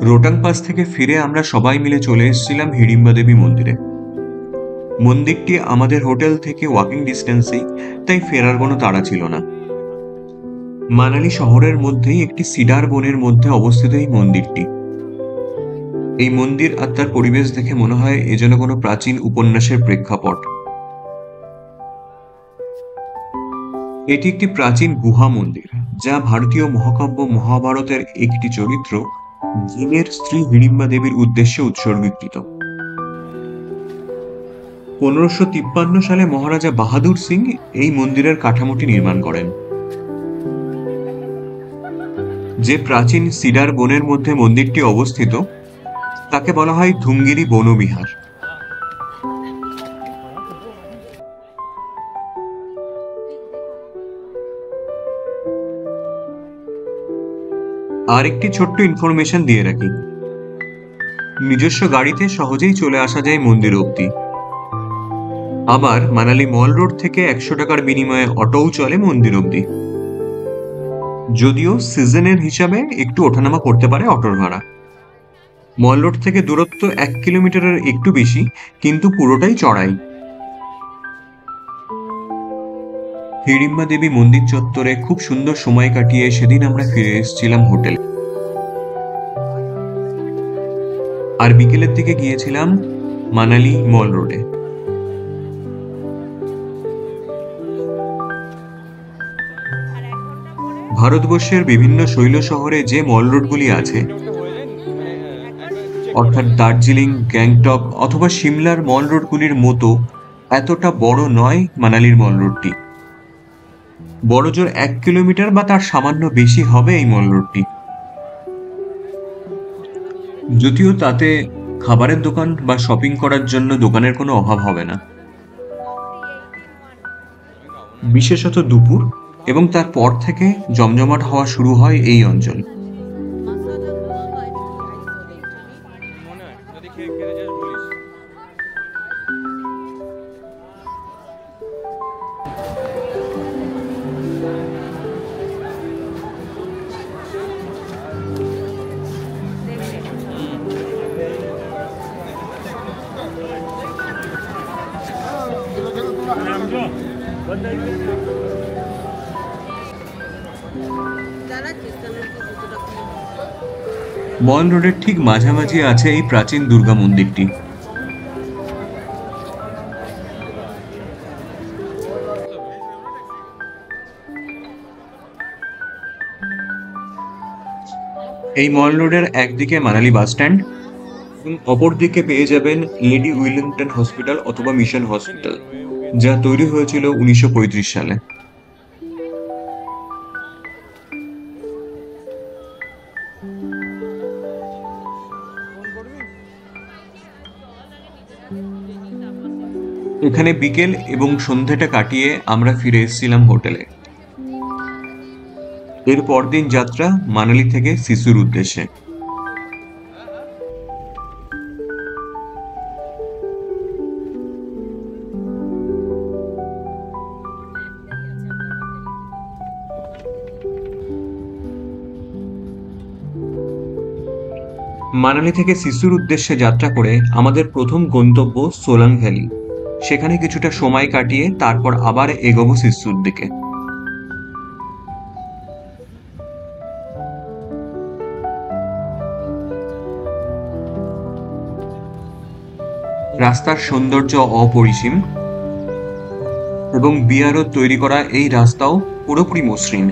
Rohtang pass থেকে ফিরে আমরা সবাই মিলে চলে এসেছিলাম হিড়িম্বা দেবী মন্দিরে। মন্দিরটি আমাদের হোটেল থেকে ওয়াকিং ডিস্টেন্সেই, তাই ফেরার কোনো তাড়া ছিল না। মানালি শহরের মধ্যেই একটি সিডার বনের মধ্যে অবস্থিত এই মন্দিরটি। এই মন্দির আর তার পরিবেশ দেখে মনে হয় এ যেন কোনো প্রাচীন উপন্যাসের প্রেক্ষাপট। এটি একটি প্রাচীন গুহা মন্দির, যা ভারতীয় মহাকাব্য মহাভারতের একটি চরিত্র ভীমের স্ত্রী হিড়িম্বা দেবীর উদ্দেশ্যে উৎসর্গীকৃত। 1553 সালে মহারাজা বাহাদুর সিং এই মন্দিরের কাঠামোটি নির্মাণ করেন। যে প্রাচীন সিডার বনের মধ্যে মন্দিরটি অবস্থিত তাকে বলা হয় ধুঙ্গিরি বনবিহার। আর একটি ছোট্ট ইনফরমেশন দিয়ে রাখি, নিজস্ব গাড়িতে সহজেই চলে আসা যায় মন্দির অবধি। আবার মানালি মল রোড থেকে 100 টাকার বিনিময়ে অটোও চলে মন্দির অবধি। যদিও সিজনের হিসাবে একটু ওঠানামা করতে পারে অটোর ভাড়া। মল রোড থেকে দূরত্ব 1 কিলোমিটারের একটু বেশি, কিন্তু পুরোটাই চড়াই। হিড়িম্বা দেবী মন্দির চত্বরে খুব সুন্দর সময় কাটিয়ে সেদিন আমরা ফিরে এসেছিলাম হোটেলে। আর বিকেলের দিকে গিয়েছিলাম মানালি মল রোডে। ভারতবর্ষের বিভিন্ন শৈল শহরে যে মল রোডগুলি আছে, অর্থাৎ দার্জিলিং, গ্যাংটক অথবা সিমলার মল রোডগুলির মতো এতটা বড় নয় মানালির মল রোডটি। বড়জোর 1 কিলোমিটার বা তার সামান্য বেশি হবে এই মল রোডটি। যদিও তাতে খাবারের দোকান বা শপিং করার জন্য দোকানের কোনো অভাব হবে না, বিশেষত দুপুর এবং তারপর থেকে জমজমাট হওয়া শুরু হয় এই অঞ্চল। মল রোডের ঠিক মাঝামাঝি আছে এই প্রাচীন দুর্গা মন্দিরটি। এই মল রোডের একদিকে মানালি বাস স্ট্যান্ড এবং অপরদিকে পেয়ে যাবেন লেডি উইলিংটন হসপিটাল অথবা মিশন হসপিটাল, যা তৈরি হয়েছিল 1935 সালে। এখানে বিকেল এবং সন্ধ্যাটা কাটিয়ে আমরা ফিরে এসেছিলাম হোটেলে। এর পরদিন যাত্রা মানালি থেকে সিসুর উদ্দেশ্যে। মানালি থেকে সিসুর উদ্দেশ্যে যাত্রা করে আমাদের প্রথম গন্তব্য সোলাং ভ্যালি। সেখানে কিছুটা সময় কাটিয়ে তারপর আবার এগোবো সিসুর দিকে। রাস্তার সৌন্দর্য অপরিসীম এবং বিআরও তৈরি করা এই রাস্তাও পুরোপুরি মসৃণ।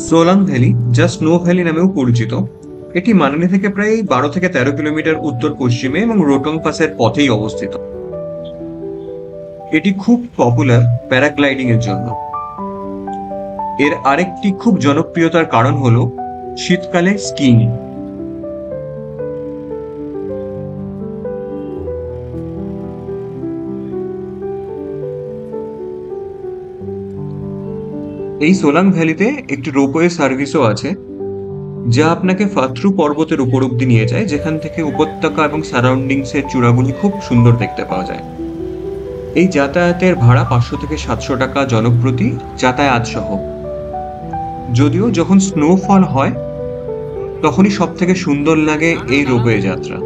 সোলাং ভ্যালি যা স্নো ভ্যালি নামেও পরিচিত, এটি মানালি থেকে প্রায় 12 থেকে 13 কিলোমিটার উত্তর পশ্চিমে এবং রোটং পাসের পথেই অবস্থিত। এটি খুব পপুলার প্যারাগ্লাইডিং এর জন্য। এর আরেকটি খুব জনপ্রিয়তার কারণ হলো শীতকালে স্কিইং। এই সোলাং ভ্যালিতে একটি রোপওয়ে সার্ভিসও আছে, যা আপনাকে ফাথরু পর্বতের উপর অব্দি নিয়ে যায়, যেখান থেকে উপত্যকা এবং সারাউন্ডিংস এর চূড়াগুলি খুব সুন্দর দেখতে পাওয়া যায়। এই যাতায়াতের ভাড়া 500 থেকে 700 টাকা জনপ্রতি যাতায়াত সহ। যদিও যখন স্নোফল হয় তখনই সব থেকে সুন্দর লাগে এই রোপওয়ে যাত্রা।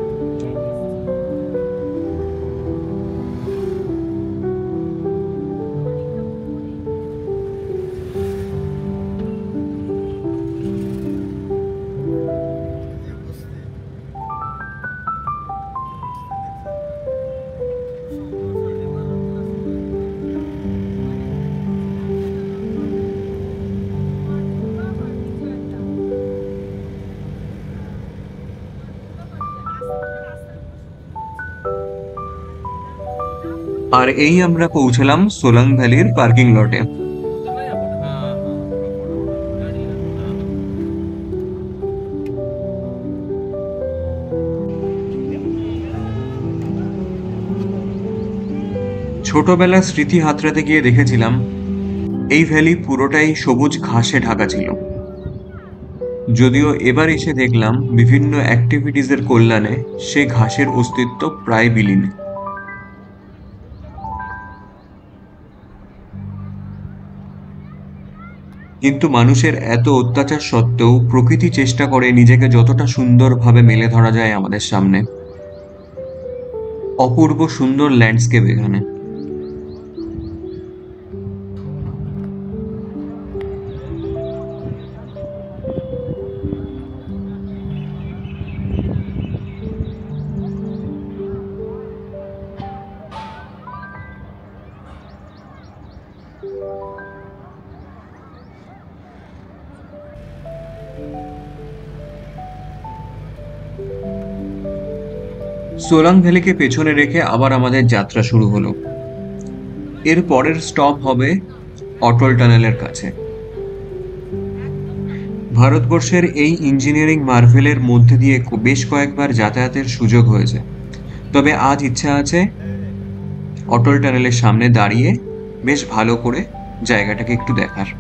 আর এই আমরা পৌঁছলাম সোলাং ভ্যালির পার্কিং লটে। ছোটবেলার স্মৃতি হাতড়াতে গিয়ে দেখেছিলাম এই ভ্যালি পুরোটাই সবুজ ঘাসে ঢাকা ছিল। যদিও এবার এসে দেখলাম বিভিন্ন অ্যাক্টিভিটিসের কল্যাণে সে ঘাসের অস্তিত্ব প্রায় বিলীন। কিন্তু মানুষের এত অত্যাচার সত্ত্বেও প্রকৃতি চেষ্টা করে নিজেকে যতটা সুন্দরভাবে মেলে ধরা যায় আমাদের সামনে। অপূর্ব সুন্দর ল্যান্ডস্কেপ এখানে। সোলাং ভ্যালিকে পেছনে রেখে আবার আমাদের যাত্রা শুরু হলো। এর পরের স্টপ হবে অটল টানেলের কাছে। ভারতবর্ষের এই ইঞ্জিনিয়ারিং মার্ভেলের মধ্যে দিয়ে বেশ কয়েকবার যাতায়াতের সুযোগ হয়েছে, তবে আজ ইচ্ছা আছে অটল টানেলের সামনে দাঁড়িয়ে বেশ ভালো করে জায়গাটাকে একটু দেখার।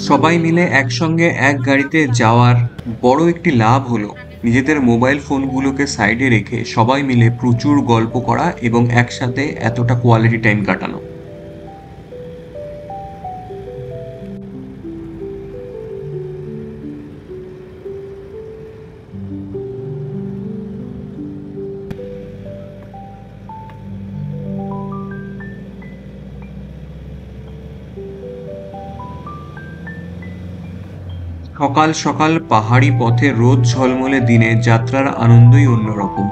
সবাই মিলে একসঙ্গে এক গাড়িতে যাওয়ার বড় একটি লাভ হলো নিজেদের মোবাইল ফোনগুলোকে সাইডে রেখে সবাই মিলে প্রচুর গল্প করা এবং একসাথে এতটা কোয়ালিটি টাইম কাটানো। সকাল সকাল পাহাড়ি পথে রোদ ঝলমলে দিনে যাত্রার আনন্দই অন্যরকম।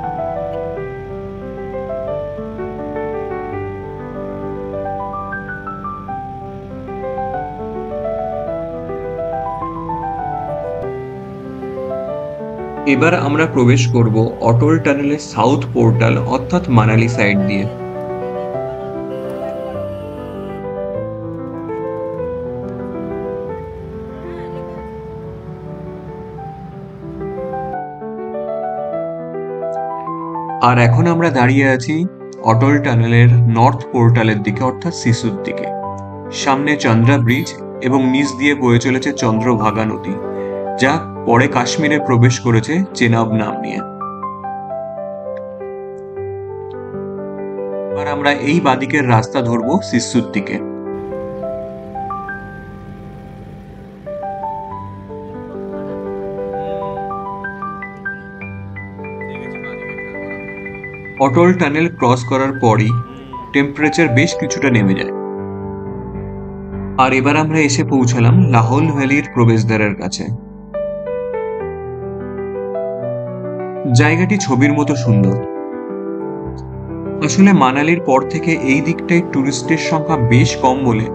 এবার আমরা প্রবেশ করব অটল টানেলের সাউথ পোর্টাল অর্থাৎ মানালি সাইড দিয়ে। আর এখন আমরা দাঁড়িয়ে আছি অটল টানেলের নর্থ পোর্টালের দিকে অর্থাৎ সিসুর দিকে। সামনে চন্দ্রা ব্রিজ এবং নিচ দিয়ে বয়ে চলেছে চন্দ্রভাগা নদী, যা পরে কাশ্মীরে প্রবেশ করেছে চেনাব নাম নিয়ে। এবার আমরা এই বাদিকের রাস্তা ধরবো সিসুর দিকে। অটল টানেল ক্রস করার পরই টেম্পারেচার বেশ কিছুটা নেমে যায়। আর এবার আমরা এসে পৌঁছালাম লাহোল ভ্যালির প্রবেশদ্বারের কাছে। জায়গাটি ছবির মতো সুন্দর। আসলে মানালির পর থেকে এই দিকটায় টুরিস্টের সংখ্যা বেশ কম বলে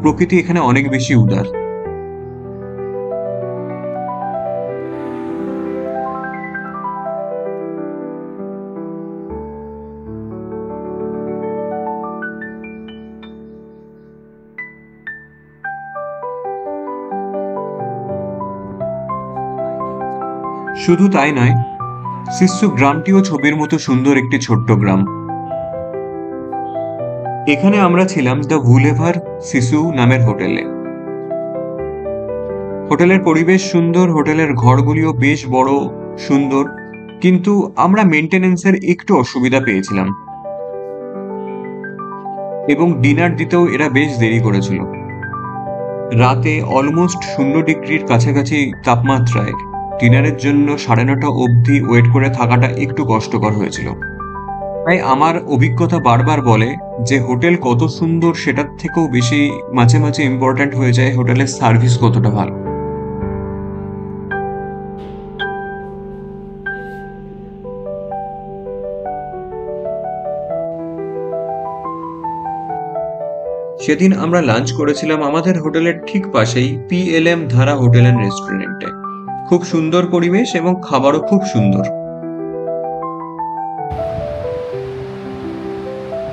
প্রকৃতি এখানে অনেক বেশি উদার। শুধু তাই নয়, সিসু গ্রামটিও ছবির মতো সুন্দর একটি ছোট্ট গ্রাম। এখানে আমরা ছিলাম দ্য ভুলেভার সিসু নামের হোটেলে। হোটেলের পরিবেশ সুন্দর, হোটেলের ঘরগুলিও বেশ বড়, সুন্দর, কিন্তু আমরা মেনটেনেন্সের একটু অসুবিধা পেয়েছিলাম এবং ডিনার দিতেও এরা বেশ দেরি করেছিল। রাতে অলমোস্ট 0 ডিগ্রির কাছাকাছি তাপমাত্রায় ডিনারের জন্য 9:30 অবধি ওয়েট করে থাকাটা একটু কষ্টকর হয়েছিল। তাই আমার অভিজ্ঞতা বারবার বলে যে হোটেল কত সুন্দর সেটার থেকেও বেশি মাঝে মাঝে ইম্পর্ট্যান্ট হয়ে যায় হোটেলের সার্ভিস কতটা ভালো। সেদিন আমরা লাঞ্চ করেছিলাম আমাদের হোটেলের ঠিক পাশেই PLM ধারা হোটেল অ্যান্ড রেস্টুরেন্টে। খুব সুন্দর পরিবেশ এবং খাবারও খুব সুন্দর।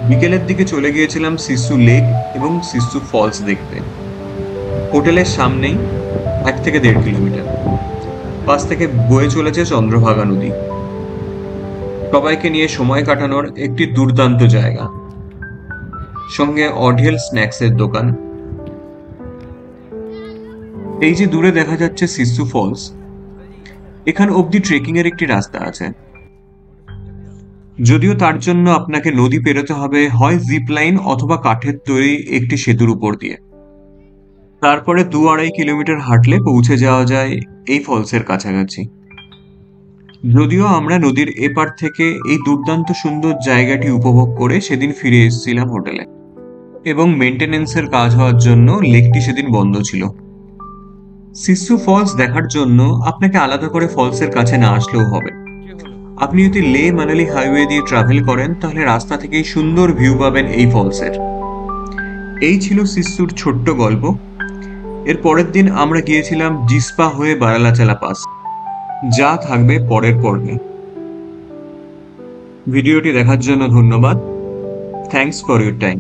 বিকেলের দিকে চলে গিয়েছিলাম সিসু লেক এবং সিসু ফলস দেখতে। হোটেলের সামনেই 1 থেকে 1.5 কিলোমিটার পাশ থেকে বয়ে চলেছে চন্দ্রভাগা নদী। সবাইকে নিয়ে সময় কাটানোর একটি দুর্দান্ত জায়গা, সঙ্গে অঢেল স্ন্যাক্সের দোকান। এই যে দূরে দেখা যাচ্ছে সিসু ফলস, এখান অবধি ট্রেকিং এর একটি রাস্তা আছে, যদিও তার জন্য আপনাকে নদী পেরোতে হবে হয় জিপ লাইন অথবা কাঠের তৈরি একটি সেতুর উপর দিয়ে। তারপরে 2-2.5 কিলোমিটার হাঁটলে পৌঁছে যাওয়া যায় এই ফলসের কাছাকাছি। যদিও আমরা নদীর এপার থেকে এই দুর্দান্ত সুন্দর জায়গাটি উপভোগ করে সেদিন ফিরে এসেছিলাম হোটেলে, এবং মেনটেনেন্সের কাজ হওয়ার জন্য লেকটি সেদিন বন্ধ ছিল। সিসু ফলস দেখার জন্য আপনাকে আলাদা করে ফলসের কাছে না আসলেও হবে। আপনি যদি লে মানালি হাইওয়ে দিয়ে ট্রাভেল করেন তাহলে রাস্তা থেকেই সুন্দর ভিউ পাবেন এই ফলসের। এই ছিল সিসুর ছোট্ট গল্প। এর পরের দিন আমরা গিয়েছিলাম জিসপা হয়ে বারালাচালা পাস, যা থাকবে পরের পর্বে। ভিডিওটি দেখার জন্য ধন্যবাদ। Thanks for your time.